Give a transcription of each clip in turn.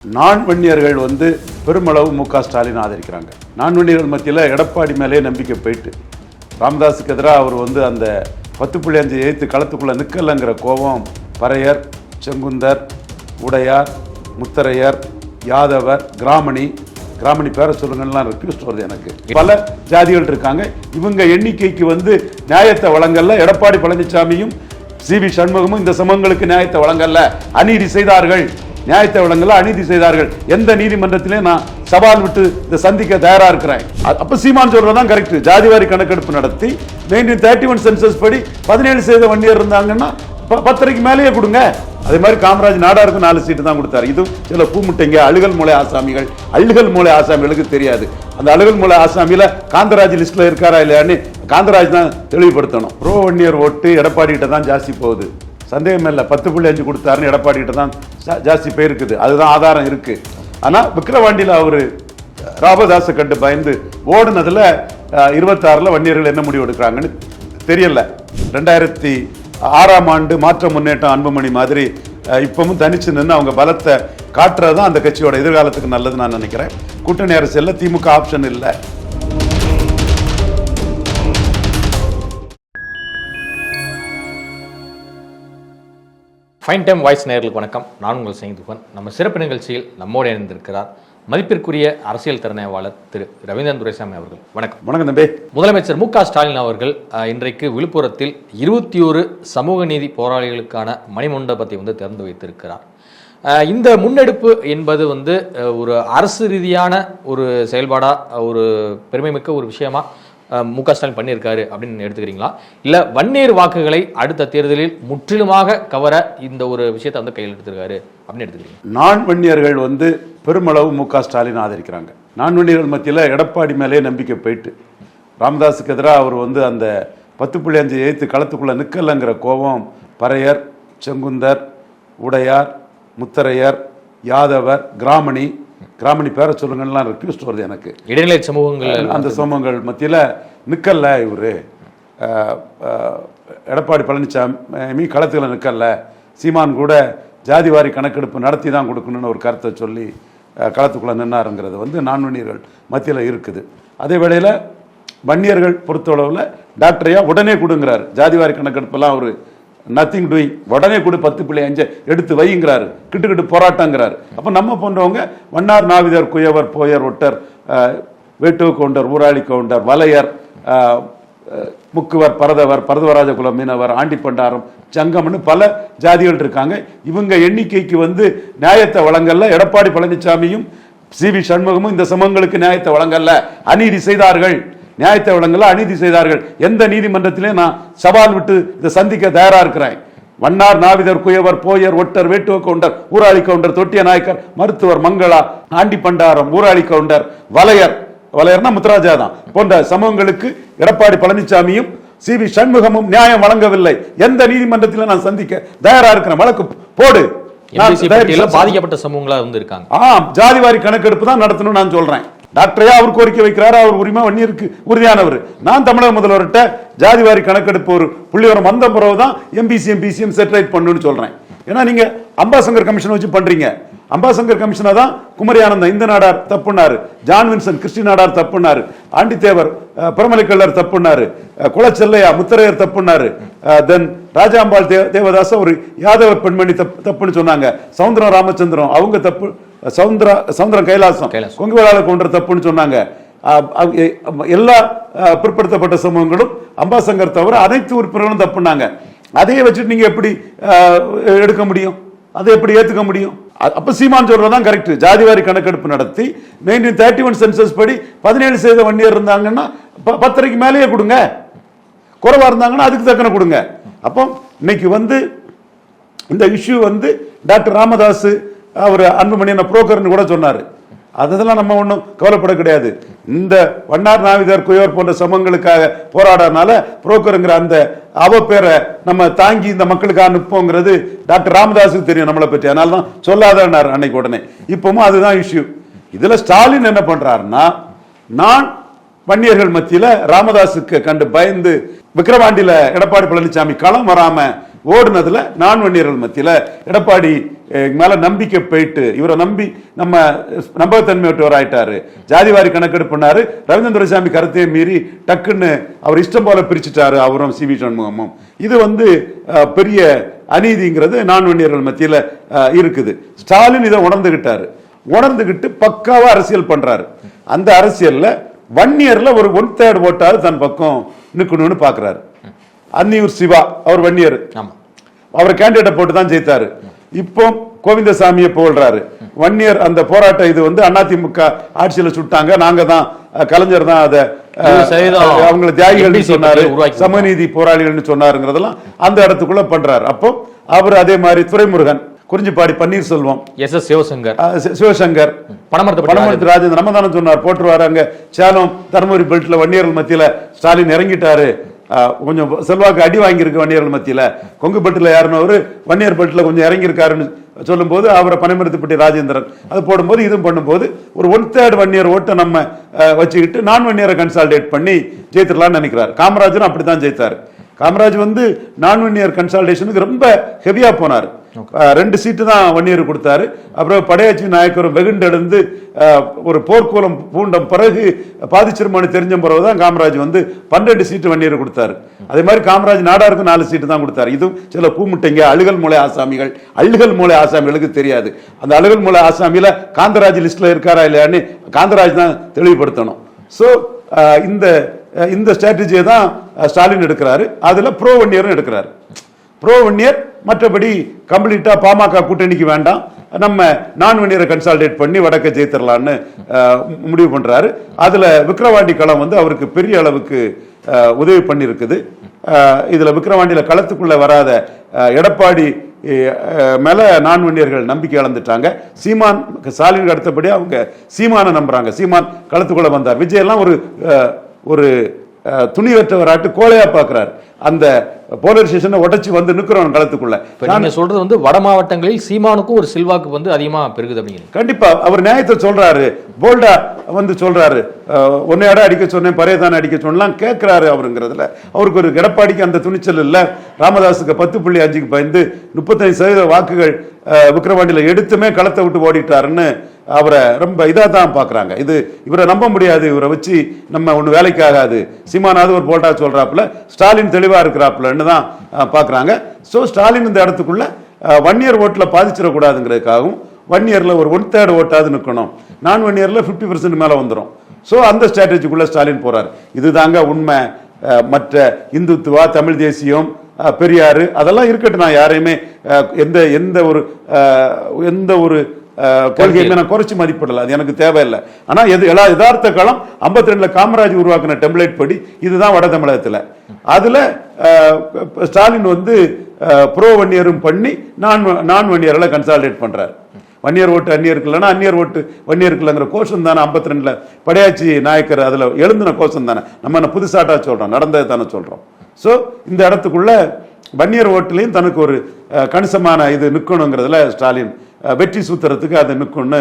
நான் வன்னியர்கள் பெருமளவு மு.க. ஸ்டாலின் ஆதரிக்கிறாங்க. நான் வன்னியர்கள் மத்தியில் எடப்பாடி மேலே நம்பிக்கை போயிட்டு ராமதாஸுக்கு எதிராக அவர் அந்த 10.5 எய்த்து களத்துக்குள்ளே நிற்கலைங்கிற கோபம் பறையர், செங்குந்தர், உடையார், முத்தரையர், யாதவர், கிராமணி பேரை சொல்லுங்கலாம் ரிக்வெஸ்ட் வருது. எனக்கு பல ஜாதிகள் இருக்காங்க. இவங்க எண்ணிக்கைக்கு நியாயத்தை வழங்கல. எடப்பாடி பழனிசாமியும் சி.வி. சண்முகமும் இந்த சமூகங்களுக்கு நியாயத்தை வழங்கல, அநீதி செய்தார்கள். நியாயத்தை வழங்கல, அநீதி செய்தார்கள். எந்த நீதிமன்றத்திலே நான் சவால் விட்டு இதை சந்திக்க தயாரா இருக்கிறேன். அப்ப சீமான் சொல்றதான் கரெக்ட். ஜாதிவாரி கணக்கெடுப்பு நடத்தி 1931 சென்சஸ் படி 17% வன்னியர் இருந்தாங்கன்னா 10 மேலேயே கொடுங்க. அதே மாதிரி காமராஜ் நாடாருக்கு 4 சீட்டு தான் கொடுத்தாரு. இது சில பூமுட்டைங்க அழுகல் மூளை ஆசாமிகளுக்கு தெரியாது. அந்த அழுகல் மூளை ஆசாமியில காந்தராஜ் லிஸ்ட்ல இருக்காரா இல்லையான்னு காந்தராஜ் தான் தெளிவுபடுத்தணும். ப்ரோ வன்னியர் ஓட்டு எடப்பாடி கிட்ட தான் ஜாஸ்தி போகுது, சந்தேகம் இல்லை. 10.5 கொடுத்தாருன்னு எடப்பாடி கிட்ட தான் ஜாஸ்தி போயிருக்குது. அதுதான் ஆதாரம் இருக்கு. ஆனா விக்கிரவாண்டியில் அவரு ராமதாஸை கண்டு பயந்து ஓடுனதுல 26 வன்னியர்கள் என்ன முடிவு எடுக்கிறாங்கன்னு தெரியல. 2006ஆம் ஆண்டு மாற்ற முன்னேற்றம் அன்புமணி மாதிரி இப்பவும் தனிச்சு நின்று அவங்க பலத்தை காட்டுறதுதான் அந்த கட்சியோட எதிர்காலத்துக்கு நல்லது நான் நினைக்கிறேன். கூட்டணி அரசியல்ல திமுக ஆப்ஷன் இல்லை. ஃபைன் டைம் வாய்ஸ் நேயர்களுக்கு வணக்கம். நான் உங்கள் சைதுபன். நம்ம சிறப்பு நிகழ்ச்சியில் நம்மோடு இணைந்திருக்கிறார் மதிப்பிற்குரிய அரசியல் திறனாய்வாளர் திரு ரவீந்திரன் துரைசாமி அவர்கள். வணக்கம். வணக்கம் தம்பி. முதலமைச்சர் மு.க. ஸ்டாலின் அவர்கள் இன்றைக்கு விழுப்புரத்தில் 21 சமூக நீதி போராளிகளுக்கான மணிமண்டபத்தை திறந்து வைத்திருக்கிறார். இந்த முன்னெடுப்பு என்பது ஒரு அரசு ரீதியான ஒரு செயல்பாடா, ஒரு பெருமைமிக்க ஒரு விஷயமா மு.க. ஸ்டாலின் பண்ணியிருக்காரு அப்படின்னு எடுத்துக்கிறீங்களா, இல்ல வன்னியர் வாக்குகளை அடுத்த தேர்தலில் முற்றிலுமாக கவர இந்த ஒரு விஷயத்தை கையில் எடுத்திருக்காரு அப்படின்னு எடுத்துக்கிறீங்க? நான் வன்னியர்கள் பெருமளவு மு.க. ஸ்டாலின் ஆதரிக்கிறாங்க. நான் வன்னியர்கள் மத்தியில் எடப்பாடி மேலே நம்பிக்கை போயிட்டு ராமதாஸுக்கு எதிராக அவர் அந்த 10.5 எய்த்து களத்துக்குள்ளே நிற்கலைங்கிற கோபம் பறையர், செங்குந்தர், உடையார், முத்தரையர், யாதவர், கிராமணி பேரை சொல்லுங்கலாம் ரிக்வெஸ்ட் வருது. எனக்கு இடைநிலை சமூகங்கள், அந்த சமூகங்கள் மத்தியில் நிற்கல. இவரு எடப்பாடி பழனிசாமி களத்தில் நிற்கல. சீமான் கூட ஜாதிவாரி கணக்கெடுப்பு நடத்தி தான் கொடுக்கணும்னு ஒரு கருத்தை சொல்லி களத்துக்குள்ளே நின்னாருங்கிறது நான் வன்னியர்கள் மத்தியில் இருக்குது. அதே வேளையில் வன்னியர்கள் பொறுத்தளவில் டாக்டரையா உடனே கொடுங்கிறாரு. ஜாதிவாரி கணக்கெடுப்பெல்லாம் அவர் நத்திங் டூயிங், உடனே கூட 10.5 எடுத்து வைங்கிறாரு. கிட்டு போராட்டங்கிறாரு. அப்போ நம்ம போன்றவங்க வண்ணார், நாவிதர், குயவர், போயர், ஒட்டர், வேட்டுவ கவுண்டர், ஊராளி கவுண்டர், வலையர், முக்குவர், பரதவராஜ குலம் மீனவர், ஆண்டிப்பண்டாரம், ஜங்கம்னு பல ஜாதிகள் இருக்காங்க. இவங்க எண்ணிக்கைக்கு நியாயத்தை வழங்கல. எடப்பாடி பழனிசாமியும் சி.வி. சண்முகமும் இந்த சமூகங்களுக்கு நியாயத்தை வழங்கல, அநீதி செய்தார்கள். நியாயத்தை வழங்கல, அநீதி செய்தார்கள். எந்த நீதிமன்றத்திலே நான் சவால் விட்டு இதை சந்திக்க தயாரா இருக்கிறேன். வண்ணார், நாவிதர், குயவர், போயர், ஒட்டர், வேட்டுவ கவுண்டர், ஊராளி கவுண்டர், தொட்டிய நாயக்கர், மருத்துவர், மங்களா, ஆண்டிப்பண்டாரம், ஊராளி கவுண்டர், வலையர்னா முத்துராஜா தான் போன்ற சமூகங்களுக்கு எடப்பாடி பழனிசாமியும் சி.வி. சண்முகமும் நியாயம் வழங்கவில்லை. எந்த நீதிமன்றத்தில் நான் சந்திக்க தயாரா இருக்கிறேன். வழக்கு போடு. பாதிக்கப்பட்ட சமூகங்களா இருக்காங்க. ஜாதிவாரி கணக்கெடுப்பு தான் நடத்தணும் நான் சொல்றேன். டாக்டரையா அவர் கோரிக்கை வைக்கிறாரு. அவர் உரிமை வன்னியருக்கு உறுதியானவர். நான் தமிழக முதல்வர்கிட்ட ஜாதிவாரி கணக்கெடுப்பு ஒரு புள்ளிவரம் வந்த பிறகு தான் எம்பிசிஎம் செட்டிலைட் பண்ணணும்னு சொல்றேன். ஏன்னா நீங்க அம்பாசங்கர் கமிஷன் வச்சு பண்றீங்க. அம்பாசங்கர் கமிஷனை தான் குமரி ஆனந்தம் இந்த நாடார் தப்புனாரு, ஜான் வின்சன் கிறிஸ்டி நாடார் தப்புனாரு, ஆண்டித்தேவர் பிரமலைக்கல்லர் தப்புனாரு, குலச்செல்லையா முத்தரையர் தப்புனாரு, தென் ராஜாம்பாள் தேவதாச ஒரு யாதவ பெண்மணி தப்புன்னு சொன்னாங்க. சவுந்தரம் ராமச்சந்திரம் அவங்க தப்பு, சவுந்தரம் கைலாசம் கொங்குவேளாளர் கொன்ற தப்புன்னு சொன்னாங்க. எல்லா பிற்படுத்தப்பட்ட சமூகங்களும் அம்பாசங்கர் தவிர அனைத்து உறுப்பினர்களும் தப்புனாங்க. அதையே வச்சுட்டு நீங்க எப்படி எடுக்க முடியும்? அதை எப்படி ஏத்துக்க முடியும்? அப்ப சீமான் சொல்றதான் கரெக்ட். ஜாதிவாரி கணக்கெடுப்பு நடத்தி 1931 சென்சஸ் படி 17% வன்னியர் இருந்தாங்கன்னா 10 மேலேயே கொடுங்க. குறைவா இருந்தாங்கன்னா அதுக்கு தக்கன கொடுங்க. அப்போ இன்னைக்கு இந்த இஷ்யூ டாக்டர் ராமதாஸ் அவர் அன்புமணி புரோக்கர்னு கூட சொன்னாரு. அதெல்லாம் நம்ம ஒன்றும் கவலைப்பட கிடையாது. இந்த வண்ணார், நாவிதர், குயவர் போன்ற சமூகங்களுக்காக போராடனால புரோக்கருங்கிற அந்த அவ பேரை நம்ம தாங்கி இந்த மக்களுக்கு அனுப்போங்கிறது டாக்டர் ராமதாஸுக்கு தெரியும் நம்மளை பற்றி. அதனால தான் சொல்லாதார் அன்னைக்கு உடனே. இப்பவும் அதுதான் இஷ்யூ. இதுல ஸ்டாலின் என்ன பண்றாருன்னா, நான் வன்னியர்கள் மத்தியில ராமதாஸுக்கு கண்டு பயந்து விக்கிரவாண்டியில எடப்பாடி பழனிசாமி களம் வராம ஓடுனதுல நான் வன்னியர்கள் மத்தியில எடப்பாடி மேல நம்பிக்கை போயிட்டு இவரை நம்பி நம்ம நம்பகத்தன்மையற்றவர் ஆயிட்டாரு. ஜாதிவாரி கணக்கெடுப்பு பண்ணாரு. ரவீந்திரன் துரைசாமி கருத்தையை மீறி டக்குன்னு அவர் இஷ்டம் போல பிரிச்சுட்டாரு அவரும் சி வி சண்முகமும். இது பெரிய அநீதிங்கிறது நான் வன்னியர்கள் மத்தியில இருக்குது. ஸ்டாலின் இதை உணர்ந்துகிட்டு பக்காவா அரசியல் பண்றாரு. அந்த அரசியல்ல வன்னியர்ல ஒரு 1/3 ஓட்டாவது தன் பக்கம் நிக்கணும்னு பாக்குறாரு. அன்னியூர் சிவா அவர் வன்னியர், அவர் கேண்டிடேட் போட்டு தான் ஜெயித்தாரு. இப்போ கோவிந்தசாமியை புகழ்றாரு. வன்னியர் அந்த போராட்டம் இது அதிமுக ஆட்சியில சுட்டாங்க, நாங்க தான் கலைஞர் தான் அதை அவங்களை தியாகிகள் சொன்னாரு, சமநீதி போராளிகள் சொன்னாருங்கிறதெல்லாம் அந்த இடத்துக்குள்ள பண்றாரு. அப்போ அவர் அதே மாதிரி துரைமுருகன், குறிஞ்சிப்பாடி பன்னீர்செல்வம், சிவசங்கர், பணமரத்து ராஜேந்திரன் நம்ம தானே சொன்னார் போட்டுருவாரு. அங்க சேலம் தருமபுரி பெல்ட்ல வன்னியர்கள் மத்தியில ஸ்டாலின் இறங்கிட்டாரு, கொஞ்சம் செல்வாக்கு அடி வாங்கியிருக்கு வன்னியர்கள் மத்தியில. கொங்கு பெல்ட்ல யாருன்னு வன்னியர் பெல்ட்ல கொஞ்சம் இறங்கியிருக்காருன்னு சொல்லும் போது அவரை பனைமரத்துப்பட்டி ராஜேந்திரன் அது போடும்போது இதுவும் பண்ணும்போது ஒரு 1/3 வன்னியர் ஓட்டை நம்ம வச்சுக்கிட்டு நான் வன்னியரை கன்சால்டேட் பண்ணி ஜெயித்திரலாம்னு நினைக்கிறார். காமராஜரும் அப்படித்தான் ஜெயித்தார். காமராஜ் நான் வன்னியர் கன்சால்டேஷனுக்கு ரொம்ப ஹெவியா போனார். 2 சீட்டு தான் வன்னியர் கொடுத்தாரு. அப்புறம் படையாச்சி நாயக்கரும் வெகுண்டெழுந்து ஒரு போர்க்கோலம் பூண்ட பிறகு பாதிச்சிருமானு தெரிஞ்ச பிறகுதான் காமராஜ் 12 சீட்டு வன்னியர் கொடுத்தாரு. அதே மாதிரி காமராஜ் நாடாருக்கு 4 சீட்டு தான் கொடுத்தாரு. இதுவும் சில பூமுட்டைங்க அழுகல் மூளை ஆசாமிகளுக்கு தெரியாது. அந்த அழுகல் மூளை ஆசாமியில காந்தராஜ் லிஸ்ட்ல இருக்காரா இல்லையான்னு காந்தராஜ் தான் தெளிவுபடுத்தணும். சோ இந்த ஸ்ட்ராட்டஜியை தான் ஸ்டாலின் எடுக்கிறாரு. அதுல ப்ரோ வன்னியரும் எடுக்கிறாரு. ப்ரோ வன்னியர் மற்றபடி கம்ப்ளீட்டா பாமக கூட்டணிக்கு வேண்டாம், நம்ம நான் வன்னியரை கன்சால்டேட் பண்ணி வடக்க ஜெயித்திரலான்னு முடிவு பண்றாரு. அதுல விக்கிரவாண்டி களம் அவருக்கு பெரிய அளவுக்கு உதவி பண்ணி இருக்குது. இதுல விக்கிரவாண்டியில களத்துக்குள்ள வராத எடப்பாடி மேல நான் வன்னியர்கள் நம்பிக்கை இழந்துட்டாங்க. சீமான் ஸ்டாலினுக்கு அடுத்தபடி அவங்க சீமானை நம்புறாங்க. சீமான் களத்துக்குள்ள வந்தார். விஜய் எல்லாம் ஒரு துணிவற்றவராட்டு கோலையா பாக்குறாரு. அந்த போலரைசேஷனை உடைச்சு நிக்கிறோம் களத்துக்குள்ள. நீங்க சொல்றது வட மாவட்டங்களில் சீமானுக்கும் ஒரு செல்வாக்கு அதிகமா பெருகுது அப்படிங்க. கண்டிப்பா அவர் நியாயத்தை சொல்றாரு, போல்டா சொல்றாரு. ஒன்னையாட அடிக்க சொன்னேன், பரையதான அடிக்க சொன்னலாம் கேட்கிறாரு அவருங்கிறதுல அவருக்கு ஒரு எடப்பாடிக்கு அந்த துணிச்சல் இல்ல. ராமதாஸுக்கு 10.5க்கு பயந்து 35% வாக்குகள் விக்கிரவாண்டியில எடுத்துமே களத்தை விட்டு ஓடிட்டாருன்னு அவரை ரொம்ப இதா தான் பாக்குறாங்க. இவரை நம்ப முடியாது, இவரை வச்சு நம்ம ஒண்ணு வேலைக்கு ஆகாது. சீமானாவது ஒரு போல்டா சொல்றாப்புல, ஸ்டாலின் தெளிவா இருக்கிறாப்புலன்னு தான் பாக்குறாங்க. சோ ஸ்டாலின் இந்த இடத்துக்குள்ள வன்னியர் ஓட்டுல பாதிச்சிடக்கூடாதுங்கிறதுக்காகவும் வன்னியர்ல ஒரு 1/3 ஓட்டாவது நிற்கணும், நான் வன்னியர்ல 50% மேல வந்துடும். சோ அந்த ஸ்ட்ராட்டஜிக்குள்ள ஸ்டாலின் போறாரு. இதுதாங்க உண்மை. மற்ற இந்துத்துவா, தமிழ் தேசியம், பெரியாரு அதெல்லாம் இருக்கட்டும், நான் யாரையுமே எந்த ஒரு கொள்கையுமே நான் குறைச்சி மதிப்பிடல, அது எனக்கு தேவையில்லை. ஆனா யதார்த்த காலம் 52ல காமராஜ் உருவாக்கின டெம்ப்ளேட் படி இதுதான் வட தமிழகத்துல. அதுல ஸ்டாலின் ப்ரோ வன்னியரும் பண்ணி நான் வன்னியர்களை கன்சால்டேட் பண்றாரு. வன்னியர் ஓட்டு அந்நியருக்கு இல்லைன்னா அந்நியர் ஓட்டு வன்னியருக்கு இல்லைங்கிற கோஷம் தானே 52ல படையாச்சி நாயக்கர் அதுல எழுந்தின கோஷம் தானே. நம்ம புதுசாட்டா சொல்றோம், நடந்தது தானே சொல்றோம். சோ இந்த இடத்துக்குள்ள வன்னியர் ஓட்டுலையும் தனக்கு ஒரு கணிசமான இது நிற்கணுங்கிறதுல ஸ்டாலின் வெற்றி சூத்திரத்துக்கு அதை நிற்கும்னு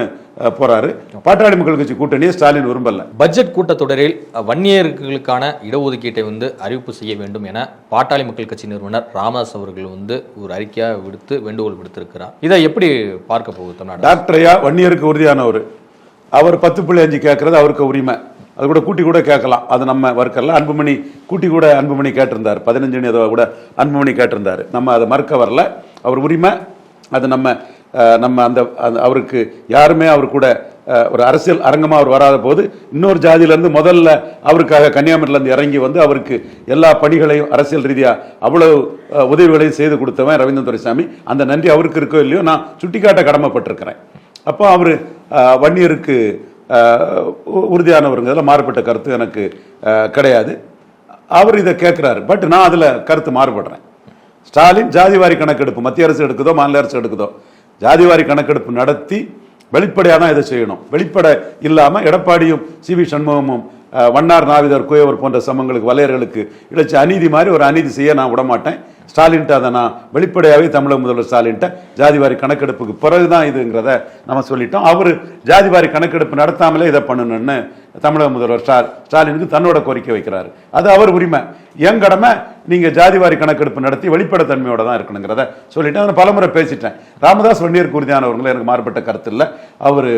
போறாரு. பாட்டாளி மக்கள் கட்சி கூட்டணியை ஸ்டாலின் விரும்பல. பட்ஜெட் கூட்டத்தொடரில் வன்னியர்களுக்கான இடஒதுக்கீட்டை அறிவிப்பு செய்ய வேண்டும் என பாட்டாளி மக்கள் கட்சி நிறுவனர் ராமதாஸ் அவர்கள் ஒரு அறிக்கையா விடுத்து வேண்டுகோள் விடுத்திருக்கிறார். இதை எப்படி பார்க்க போகுது தமிழ்நாடு? டாக்டர் ஐயா வன்னியருக்கு உறுதியானவர். அவர் 10.5 கேட்கறது அவருக்கு உரிமை. அது கூட கூட்டி கூட கேட்கலாம், அது நம்ம வர்க்கர்ல. அன்புமணி அன்புமணி கேட்டிருந்தார், 15 கூட அன்புமணி கேட்டிருந்தாரு. நம்ம அதை மறுக்க வரல, அவர் உரிமை. அது நம்ம அந்த அவருக்கு யாருமே அவர் கூட ஒரு அரசியல் அரங்கமா அவர் வராத போது இன்னொரு ஜாதியில இருந்து முதல்ல அவருக்காக கன்னியாகுமரியில இருந்து இறங்கி அவருக்கு எல்லா பணிகளையும் அரசியல் ரீதியா அவ்வளவு உதவிகளையும் செய்து கொடுத்தவன் ரவீந்திரன் துரைசாமி. அந்த நன்றி அவருக்கு இருக்கோ இல்லையோ நான் சுட்டிக்காட்ட கடமைப்பட்டிருக்கிறேன். அப்போ அவரு வன்னியருக்கு உறுதியானவருங்கிறதுல மாறுபட்ட கருத்து எனக்கு கிடையாது. அவர் இதை கேட்கிறாரு. பட் நான் அதுல கருத்து மாறுபடுறேன். ஸ்டாலின் ஜாதிவாரி கணக்கெடுப்பு மத்திய அரசு எடுக்குதோ மாநில அரசு எடுக்குதோ ஜாதிவாரி கணக்கெடுப்பு நடத்தி வெளிப்படையாக தான் இதை செய்யணும். வெளிப்படை இல்லாம எடப்பாடியும் சி வி சண்முகமும் வண்ணார் நாவிதர் குயவர் போன்ற சமங்களுக்கு வலையர்களுக்கு இழைச்ச அநீதி மாதிரி ஒரு அநீதி செய்ய நான் விடமாட்டேன். ஸ்டாலின்ட்ட அதை நான் வெளிப்படையாகவே தமிழக முதல்வர் ஸ்டாலின்ட்ட ஜாதிவாரி கணக்கெடுப்புக்கு பிறகுதான் இதுங்கிறத நம்ம சொல்லிட்டோம். அவர் ஜாதிவாரி கணக்கெடுப்பு நடத்தாமலே இதை பண்ணணும்னு தமிழக முதல்வர் ஸ்டாலினுக்கு தன்னோட கோரிக்கை வைக்கிறாரு. அது அவர் உரிமை. என் கடமை நீங்க ஜாதிவாரி கணக்கெடுப்பு நடத்தி வெளிப்படைத்தன்மையோட தான் இருக்கணுங்கிறத சொல்லிட்டு அதை பலமுறை பேசிட்டேன். ராமதாஸ் வன்னியருக்கு உறுதியானவர்கள் எனக்கு மாறுபட்ட கருத்து இல்லை. அவர்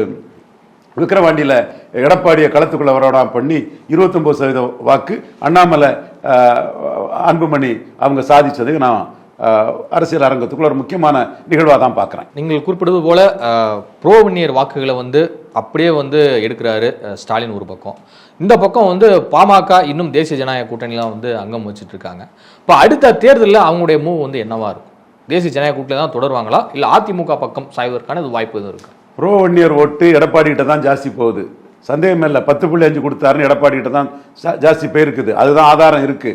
விக்கிரவாண்டியில் எடப்பாடியை களத்துக்குள்ள வரவிடாம பண்ணி 29% வாக்கு அண்ணாமலை அன்புமணி அவங்க சாதிச்சது நான் அரசியல் அரங்கத்துக்குள்ள ஒரு முக்கியமான நிகழ்வாக தான் பார்க்குறேன். நீங்கள் குறிப்பிடுவது போல ப்ரோ வன்னியர் வாக்குகளை அப்படியே எடுக்கிறாரு ஸ்டாலின் ஒரு பக்கம். இந்த பக்கம் பாமக இன்னும் தேசிய ஜனநாயக கூட்டணிலாம் அங்கம் வச்சுட்டு இருக்காங்க. இப்போ அடுத்த தேர்தலில் அவங்களுடைய மூவ் என்னவா இருக்கும்? தேசிய ஜனநாயக கூட்டணி தான் தொடருவாங்களா, இல்லை அதிமுக பக்கம் சாய்வதற்கான வாய்ப்பு எதுவும் இருக்கு? ப்ரோ வன்னியர் ஓட்டு எடப்பாடி கிட்ட தான் ஜாஸ்தி போகுது, சந்தேகம் இல்லை. 10.5 கொடுத்தாருன்னு எடப்பாடி கிட்ட தான் ஜாஸ்தி போயிருக்குது, அதுதான் ஆதாரம் இருக்கு.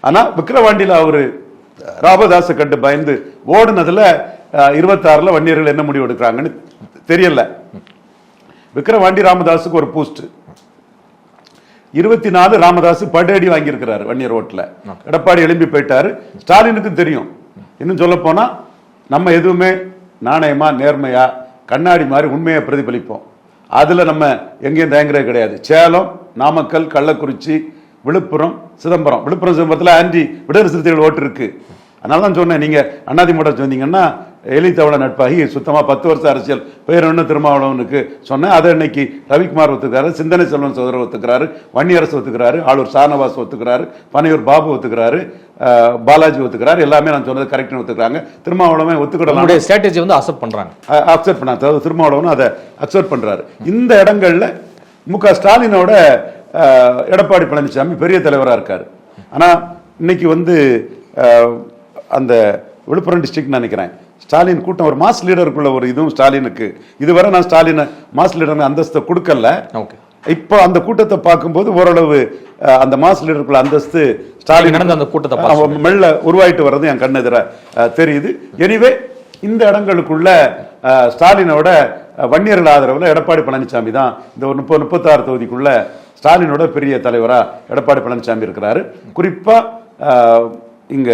ஆனா விக்கிரவாண்டியில் அவரு ராமதாஸை கண்டு பயந்து ஓடுனதுல 26 வன்னியர்கள் என்ன முடிவு எடுக்கிறாங்கன்னு தெரியல. விக்கிரவாண்டி ராமதாஸுக்கு ஒரு பூஸ்ட், 24 ராமதாஸ் படடி வாங்கியிருக்கிறாரு வன்னியர் ஓட்டுல. எடப்பாடி எழும்பி போயிட்டாரு. ஸ்டாலினுக்கும் தெரியும். இன்னும் சொல்ல போனா நம்ம எதுவுமே நாணயமா நேர்மையா கண்ணாடி மாதிரி உண்மையை பிரதிபலிப்போம். அதுல நம்ம எங்கேயும் தயங்குறது கிடையாது. சேலம், நாமக்கல், கள்ளக்குறிச்சி, விழுப்புரம், சிதம்பரம். சிதம்பரத்தில் ஆன்டி விடுதலை சிறுத்தைகள் ஓட்டு இருக்கு. அதனால தான் சொன்னேன், நீங்க அதிமுக சொன்னீங்கன்னா எலித்தவளை நட்பாகி சுத்தமா 10 வருஷம் அரசியல் பேரொன்னு திருமாவளவனுக்கு சொன்னேன். அதை இன்னைக்கு ரவிக்குமார் ஒத்துக்கிறாரு, சிந்தனை செல்வன் சோதரர் ஒத்துக்கிறாரு, வன்னியரசு ஒத்துக்கிறாரு, ஆளூர் சானவாஸ் ஒத்துக்கிறாரு, பனையூர் பாபு ஒத்துக்கிறாரு, பாலாஜி ஒத்துக்கிறாரு. எல்லாமே நான் சொன்னது கரெக்ட்னு ஒத்துக்கிறாங்க. திருமாவளவன் ஒத்துக்கிடலாம் ஸ்ட்ராட்டஜி அக்செப்ட் பண்றாங்க, அக்செப்ட் பண்ண திருமாவளவன் அதை அக்செப்ட் பண்றாரு. இந்த இடங்கள்ல முக ஸ்டாலினோட எடப்பாடி பழனிசாமி பெரிய தலைவராக இருக்காரு. ஆனா இன்னைக்கு அந்த விழுப்புரம் டிஸ்ட்ரிக்ட் நினைக்கிறேன் ஸ்டாலின் கூட்டம் ஒரு மாஸ் லீடருக்குள்ள ஒரு இதுவும் ஸ்டாலினுக்கு இதுவரை நான் ஸ்டாலின் மாஸ் லீடர் அந்தஸ்தை கொடுக்கல. இப்போ அந்த கூட்டத்தை பார்க்கும்போது ஓரளவு அந்த மாஸ் லீடருக்குள்ள அந்தஸ்து ஸ்டாலின் அந்த கூட்டத்தை மெல்ல உருவாயிட்டு வர்றது என் கண்ணெதிர தெரியுது. எனிவே இந்த இடங்களுக்குள்ள ஸ்டாலினோட வன்னியர்கள் ஆதரவுல எடப்பாடி பழனிசாமி தான் இந்த ஒரு 30-36 தொகுதிக்குள்ள ஸ்டாலினோட பெரிய தலைவரா எடப்பாடி பழனிசாமி இருக்கிறாரு. குறிப்பா இங்க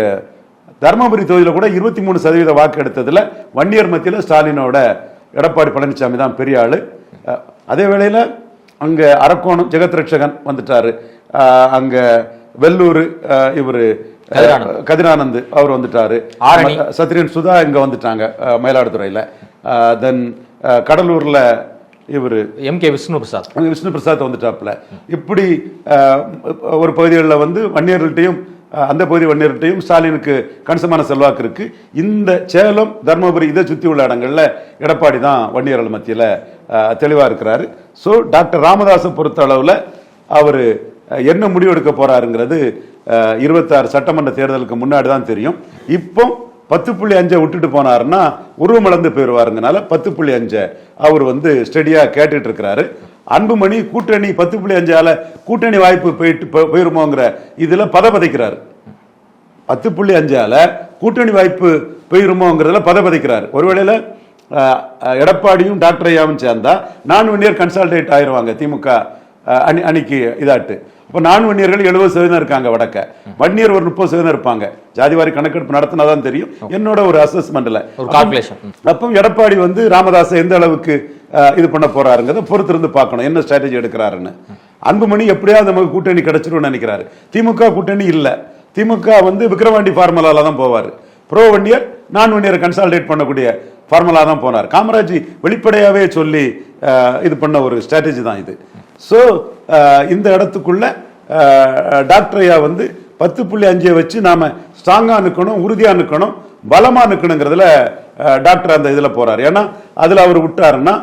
தர்மபுரி தொகுதியில் கூட 23% வாக்கு எடுத்ததுல வன்னியர் மத்தியில் ஸ்டாலினோட எடப்பாடி பழனிசாமி தான் பெரிய ஆளு. அதே வேளையில அங்க அரக்கோணம் ஜெகத் ரட்சகன் வந்துட்டாரு. அங்க வெள்ளூர் இவரு கதிரானந்த் அவர் வந்துட்டாரு. சத்ரியன் சுதா இங்க வந்துட்டாங்க மயிலாடுதுறையில. தென் கடலூர்ல இவரு MK விஷ்ணு பிரசாத் வந்துட்டாப்ல. இப்படி ஒரு பகுதிகளில் வன்னியர்கள்ட்டையும் அந்த பகுதி வன்னியர்கிட்டையும் ஸ்டாலினுக்கு கணிசமான செல்வாக்கு இருக்கு. இந்த சேலம், தர்மபுரி இதை சுற்றி உள்ள இடங்கள்ல எடப்பாடி தான் வன்னியர்கள் மத்தியில் தெளிவா இருக்கிறாரு. ஸோ டாக்டர் ராமதாஸை பொறுத்த அளவில் அவர் என்ன முடிவு எடுக்க போறாருங்கிறது 26 சட்டமன்ற தேர்தலுக்கு முன்னாடி தான் தெரியும். இப்போ 10.5 விட்டுட்டு போனாருன்னா உருவமிழந்து போயிடுவாருங்கனால 10.5 அவர் ஸ்டெடியா கேட்டுட்டு இருக்கிறாரு. அன்புமணி கூட்டணி 10.5 கூட்டணி வாய்ப்பு போயிருமோங்கிற இதுல பதபதைக்கிறாரு. 10.5 கூட்டணி வாய்ப்பு போயிருமோங்கிறதுல பதபதைக்கிறாரு. ஒருவேளையில எடப்பாடியும் டாக்டர் ஐயாவும் சேர்ந்தா நான் வன்னியர் கன்சால்டேட் ஆயிருவாங்க திமுக அணிக்கு இதாட்டு. இப்போ நான் வன்னியர்கள் 70% இருக்காங்க வடக்க, வன்னியர் ஒரு 30% இருப்பாங்க. ஜாதிவாரி கணக்கெடுப்பு நடத்தினாதான் தெரியும். என்னோட ஒரு அசஸ்மெண்ட்ல அப்போ எடப்பாடி ராமதாஸை எந்த அளவுக்கு இது பண்ண போறாருங்கிறத பொறுத்திருந்து பார்க்கணும், என்ன ஸ்ட்ராட்டஜி எடுக்கிறாருன்னு. அன்புமணி எப்படியாவது நமக்கு கூட்டணி கிடைச்சிடும் நினைக்கிறாரு. திமுக கூட்டணி இல்ல. திமுக விக்கிரவாண்டி ஃபார்முலால தான் போவாரு. ப்ரோ வன்னியர் நான் வன்னியரை கன்சால்டேட் பண்ணக்கூடிய ஃபார்முலா தான் போனார். காமராஜ் வெளிப்படையாவே சொல்லி இது பண்ண ஒரு ஸ்ட்ராட்டஜி தான் இது. ஸோ இந்த இடத்துக்குள்ள டாக்டர் ஐயா 10.5 வச்சு நாம ஸ்ட்ராங்கா நிற்கணும், உறுதியா நிற்கணும், பலமா நிற்கணுங்கிறதுல டாக்டர் அந்த இதுல போறாரு. ஏன்னா அதுல அவர் விட்டாருன்னா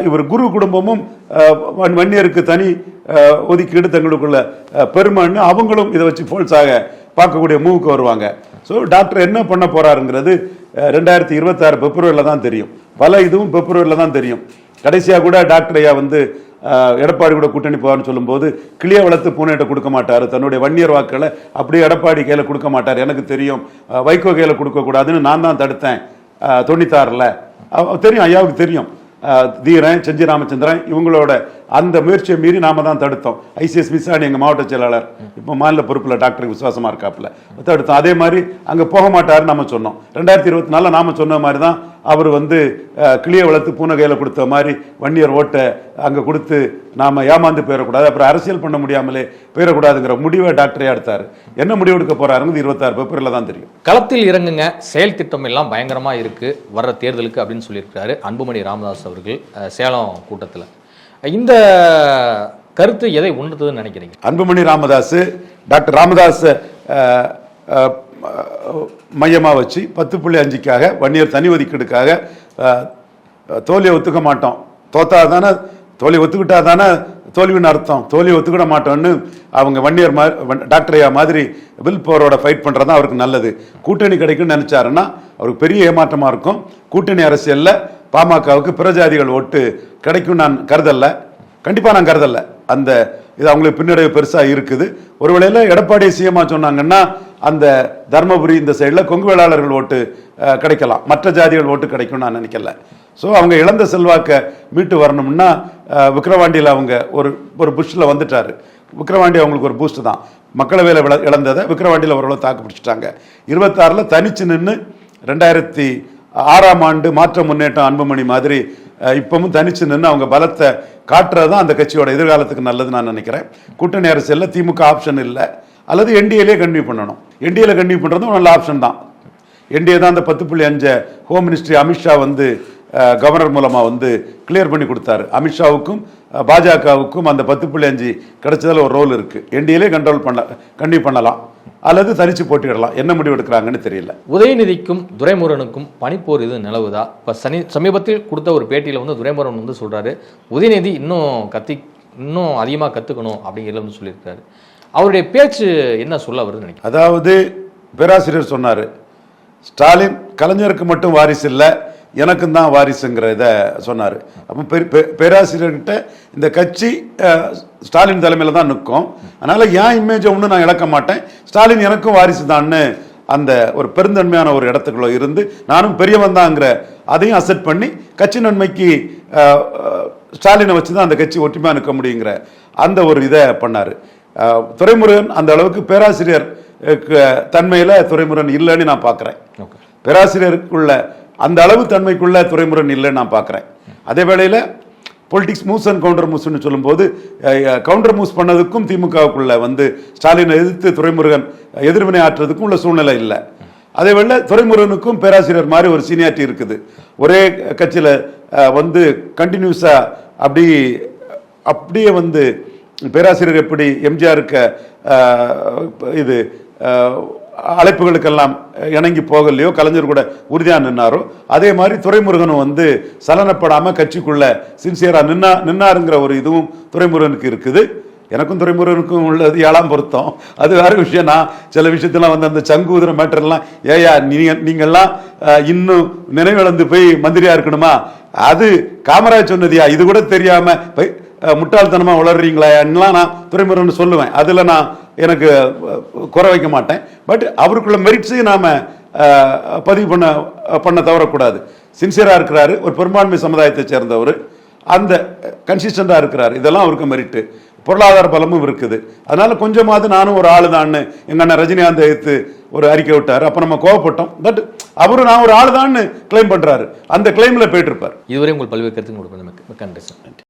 இவர் குரு குடும்பமும் வன்னியருக்கு தனி ஒதுக்கீடு தங்களுக்குள்ள பெருமைன்னு அவங்களும் இதை வச்சு போல்ஸாக பார்க்கக்கூடிய மூவுக்கு வருவாங்க. ஸோ டாக்டர் என்ன பண்ண போறாருங்கிறது 2026 பிப்ரவரியில தான் தெரியும். பல இதுவும் பிப்ரவரியில தான் தெரியும். கடைசியா கூட டாக்டர் ஐயா எடப்பாடி கூட கூட்டணி போவார்னு சொல்லும்போது கிளிய வளர்த்து பூனையிட்ட கொடுக்க மாட்டாரு, தன்னுடைய வன்னியர் வாக்களை அப்படியே எடப்பாடி கையில கொடுக்க மாட்டார். எனக்கு தெரியும் வைகோ கையில கொடுக்க கூடாதுன்னு நான் தான் தடுத்தேன் 96ல. தெரியும், ஐயாவுக்கு தெரியும். தீரன், செஞ்சி ராமச்சந்திரன் இவங்களோட அந்த முயற்சியை மீறி நாம தான் தடுத்தோம். ஐசிஎஸ் விசாரணை எங்க மாவட்ட செயலாளர் இப்போ மாநில பொறுப்புல டாக்டருக்கு விசுவாசமா இருக்காப்புல தடுத்தோம். அதே மாதிரி அங்க போக மாட்டாருன்னு நம்ம சொன்னோம். 2024 நாம சொன்ன மாதிரி தான் அவர் வந்து கிளியை வளர்த்து பூனை கையில கொடுத்த மாதிரி வன்னியர் ஓட்டை அங்க கொடுத்து நாம ஏமாந்து போயிடக்கூடாது, அப்புறம் அரசியல் பண்ண முடியாமலே போயிடக்கூடாதுங்கிற முடிவை டாக்டரே எடுத்தாரு. என்ன முடிவு எடுக்க போறாருன்னு 26 பேப்பர்ல தான் தெரியும். களத்தில் இறங்குங்க, செயல் திட்டம் எல்லாம் பயங்கரமா இருக்கு வர்ற தேர்தலுக்கு அப்படின்னு சொல்லியிருக்காரு அன்புமணி ராமதாஸ் அவர்கள் சேலம் கூட்டத்தில். இந்த கருத்து எதை உணர்த்துதுன்னு நினைக்கிறீங்க? அன்புமணி ராமதாஸ் டாக்டர் ராமதாஸ் மையமாக வச்சு 10.5க்காக வன்னியர் தனி ஒதுக்கீடுக்காக தோல்வியை ஒத்துக்க மாட்டோம், தோத்தா தானே தோல்வி ஒத்துக்கிட்டா தானே தோல்வின்னு அர்த்தம், தோல்வி ஒத்துக்கிட மாட்டோம்னு அவங்க வன்னியர் டாக்டர் ஐயா மாதிரி வில் பவரோட ஃபைட் பண்ணுறது தான் அவருக்கு நல்லது. கூட்டணி கிடைக்கும்னு நினைச்சாருன்னா அவருக்கு பெரிய ஏமாற்றமாக இருக்கும். கூட்டணி அரசியலில் பாமகவுக்கு பிரஜாதிகள் ஓட்டு கிடைக்கும் நான் கருதல்ல, கண்டிப்பாக நான் கருதல்ல. அந்த இது அவங்களுக்கு பின்னடைவு பெருசாக இருக்குது. ஒருவேளையில் எடப்பாடி சிஎம்மா சொன்னாங்கன்னா அந்த தர்மபுரி இந்த சைடில் கொங்கு வேளாளர்கள் ஓட்டு கிடைக்கலாம், மற்ற ஜாதிகள் ஓட்டு கிடைக்கும் நான் நினைக்கல. ஸோ அவங்க இழந்த செல்வாக்கை மீட்டு வரணும்னா விக்கிரவாண்டியில் அவங்க ஒரு புஷ்டில் வந்துட்டாரு. விக்கிரவாண்டி அவங்களுக்கு ஒரு பூஸ்ட் தான். மக்களவையில் இழந்ததை விக்கிரவாண்டியில் ஓரளவு தாக்கு பிடிச்சிட்டாங்க. 26 தனிச்சு நின்று 2006ஆம் ஆண்டு மாற்ற முன்னேற்றம் அன்புமணி மாதிரி இப்பவும் தனிச்சு நின்று அவங்க பலத்தை காட்டுறது தான் அந்த கட்சியோட எதிர்காலத்துக்கு நல்லது நான் நினைக்கிறேன். கூட்டணி அரசியலில் திமுக ஆப்ஷன் இல்லை, அல்லது என்டிஏலே கன்டினியூ பண்ணணும். என்டிஏல கன்டினியூ பண்ணுறதும் நல்ல ஆப்ஷன் தான். என்டிஏ தான் அந்த 10.5 ஹோம் மினிஸ்ட்ரி அமித்ஷா வந்து கவர்னர் மூலமாக வந்து கிளியர் பண்ணி கொடுத்தாரு. அமித்ஷாவுக்கும் பாஜகவுக்கும் அந்த 10.5 கிடைச்சதில் ஒரு ரோல் இருக்குது. என்டிஏலே கன்டினியூ பண்ணலாம், அல்லது தனிச்சு போட்டியிடலாம். என்ன முடிவு எடுக்கிறாங்கன்னு தெரியல. உதயநிதிக்கும் துரைமுருகனுக்கும் பனிப்போர் இது நிலவுதா? இப்போ சமீபத்தில் கொடுத்த ஒரு பேட்டியில் வந்து துரைமுருகன் வந்து சொல்கிறாரு உதயநிதி இன்னும் அதிகமாக கற்றுக்கணும் அப்படிங்கிறத வந்து சொல்லியிருக்காரு. அவருடைய பேச்சு என்ன சொல்ல வருதுன்னு நினைக்கிறேன். அதாவது பேராசிரியர் சொன்னார், ஸ்டாலின் கலைஞருக்கு மட்டும் வாரிசு இல்லை எனக்கும் தான் வாரிசுங்கிற இதை சொன்னார். அப்போ பேராசிரியர்கிட்ட இந்த கட்சி ஸ்டாலின் தலைமையில் தான் நிற்கும், அதனால் என் இமேஜை ஒன்றும் நான் இழக்க மாட்டேன், ஸ்டாலின் எனக்கும் வாரிசு தான்னு அந்த ஒரு பெருந்தன்மையான ஒரு இடத்துக்குள்ள இருந்து நானும் பெரியவன் தாங்கிற அதையும் அசெப்ட் பண்ணி கட்சி நன்மைக்கு ஸ்டாலினை வச்சு தான் அந்த கட்சி ஒற்றுமையாக நிற்க முடியுங்கிற அந்த ஒரு இதை பண்ணார். துரைமுருகன் அந்த அளவுக்கு பேராசிரியர் தன்மையில் துரைமுருகன் இல்லைன்னு நான் பார்க்குறேன். பேராசிரியருக்குள்ள அந்த அளவு தன்மைக்குள்ள துரைமுருகன் இல்லைன்னு நான் பார்க்குறேன். அதே வேளையில் பொலிட்டிக்ஸ் மூவ்ஸ் அண்ட் கவுண்டர் மூவ்ஸ்ன்னு சொல்லும்போது கவுண்டர் மூவ்ஸ் பண்ணதுக்கும் திமுகவுக்குள்ள வந்து ஸ்டாலினை எதிர்த்து துரைமுருகன் எதிர்வினை ஆற்றுறதுக்கும் உள்ள சூழ்நிலை இல்லை. அதே வேளை துரைமுருகனுக்கும் பேராசிரியர் மாதிரி ஒரு சீனியாரிட்டி இருக்குது. ஒரே கட்சியில் வந்து கண்டினியூஸாக அப்படியே வந்து பேராசிரியர் எப்படி எம்ஜிஆருக்கு இது அழைப்புகளுக்கெல்லாம் இணங்கி போகலையோ, கலைஞர் கூட உறுதியாக நின்னாரோ, அதே மாதிரி துரைமுருகனும் வந்து சலனப்படாமல் கட்சிக்குள்ள சின்சியராக நின்னாருங்கிற ஒரு இதுவும் துரைமுருகனுக்கு இருக்குது. எனக்கும் துரைமுருகனுக்கும் உள்ளது 7ஆம் பொருத்தம், அது வேற விஷயம். நான் சில விஷயத்தெல்லாம் வந்து அந்த சங்கூதுற மேட்டர்லாம் ஏயா நீங்கள்லாம் இன்னும் நினைவிழந்து போய் மந்திரியா இருக்கணுமா, அது காமராஜ் சொன்னதியா, இது கூட தெரியாம முட்டாள்தனமா வளர்றீங்களா நான் துரைமுருகன் சொல்லுவேன். அதுல நான் எனக்கு குறை வைக்க மாட்டேன். பட் அவருக்குள்ள மெரிட்ஸையும் நாம பதிவு பண்ண தவறக்கூடாது. சின்சியரா இருக்கிறாரு, ஒரு பெரும்பான்மை சமுதாயத்தை சேர்ந்தவர், அந்த கன்சிஸ்டண்டா இருக்கிறாரு, இதெல்லாம் அவருக்கு மெரிட்டு. பொருளாதார பலமும் இருக்குது. அதனால கொஞ்சமாவது நானும் ஒரு ஆளு தான் எங்க அண்ணன் ரஜினிகாந்த் எடுத்து ஒரு அறிக்கை விட்டாரு. அப்ப நம்ம கோவப்பட்டோம். பட் அவரு நான் ஒரு ஆளு தான் கிளைம் பண்றாரு, அந்த கிளைம்ல போயிட்டு இருப்பார். இதுவரை உங்கள் பல்வேறு கருத்துக்கு நன்றி சார்.